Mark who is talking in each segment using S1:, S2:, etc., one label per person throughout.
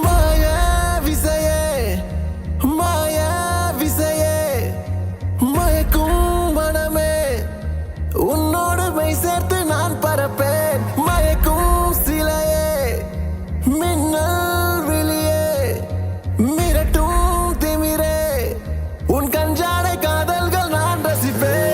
S1: மாயா விசையே மாயா விசையே மயக்கும் மனமே உன்னோடு மெய் சேர்த்து நான் பரப்பேன் மயக்கும் சிலையே மின்னல் விழியே மிரட்டும் திமிரே உன் கஞ்சாடை காதல்கள் நான் ரசிப்பேன்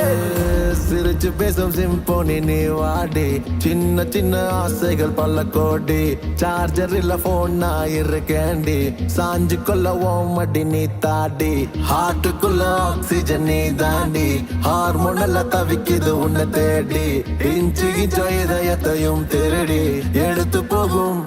S1: சிரிச்சு பேசும் சிம்போனி நீ வாடி சின்ன சின்ன ஆசைகள் பல கோடி சார்ஜர் இல்ல போன் நான் இருக்கேண்டி சாஞ்சு கொள்ள ஓமடி நீ தாடி ஹார்ட்டுக்குள்ள ஆக்சிஜன் நீ தாண்டி ஹார்மோனல்ல தவிக்குது உன்னை தேடி இன்ச்சு இன்ச்சோ இதயத்தையும் திருடி எடுத்து போகும்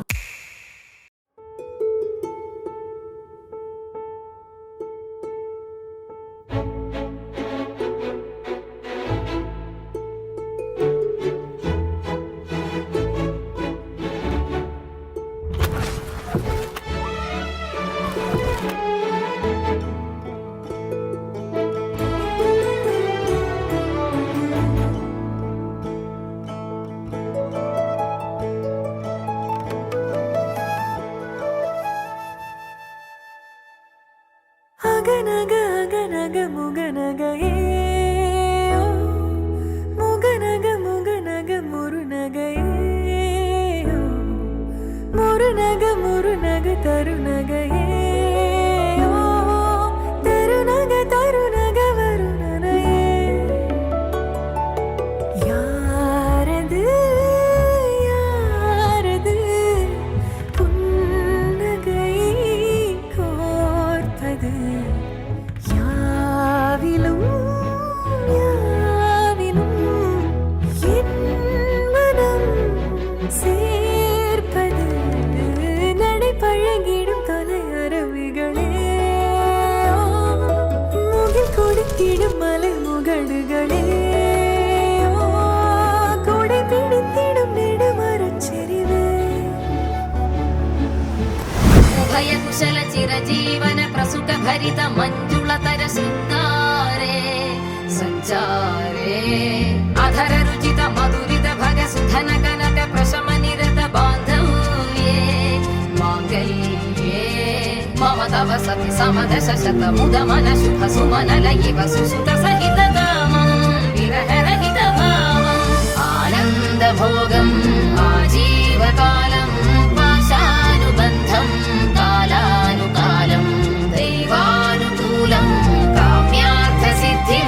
S2: அகநக அகநக முகநகையே முகநக முகநக முருநகையே முருநக முருநக தருநகையே தருநக தருநக வருணனையே யாரது யாரது புன்னகை கோர்ப்பது யாவிலும் யாவிலும் என் மனம் சேர்ப்பது நடை பழகிடும் தொலை அருவிகளே முகில் கொடுத்திடும் மலை முகடுகளே கொடை பிடித்திடும் நெடுமரச்செறிவே
S3: उभय कुशल चिरजीवन प्रसुख भरित मंजुलतर शृंगारे संचारे अधर रुचित मधुरित भग सुधन कनक प्रशम निरत बांधव्ये मांगल्ये मम तव सति समदश शत मुद मन शुभ सुमन लयिव सुसुत सहित कामं विरह रहित भावम् आनंद भोगम् आजीवकालं पाशानुबन्धं कालानुकालं दैवानुकूलं काम्यार्थसिद्धिं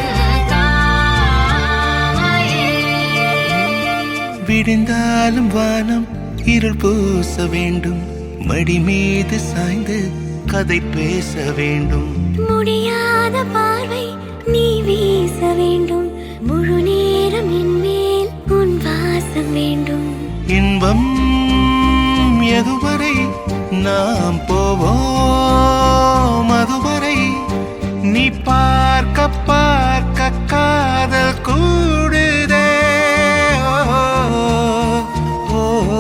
S3: कामये
S4: விடிந்தாலும் வானம் இருள் பூச வேண்டும் மடி மீது சாய்ந்து கதை பேச வேண்டும்
S2: முடியாத பார்வை நீ வீச வேண்டும் முழு நேரம் என் மேல் உன் வாசம் வேண்டும்
S4: இன்பம் எதுவரை நாம் போவோம் அதுவரை நீ பார்க்க பார்க்க காதல் கூடுதே ஓ, ஓ, ஓ, ஓ.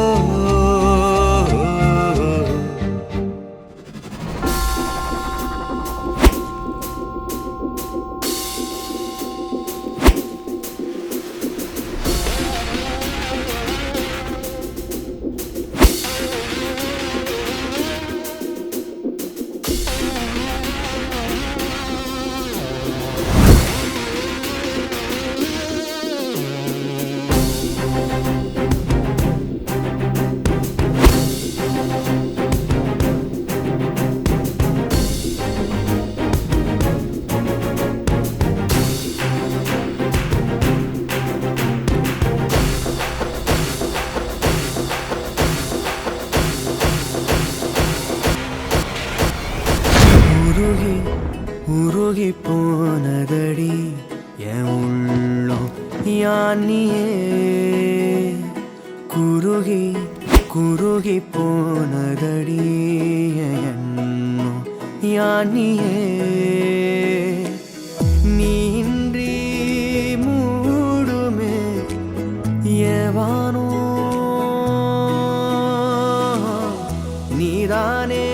S4: உருகி உருகி போனதடி என் உள்ளம் யானியே குருகி குருகி போனதடி என் எண்ணம் யானியே நீன்றி மூடுமே ஏவானோ நீதானே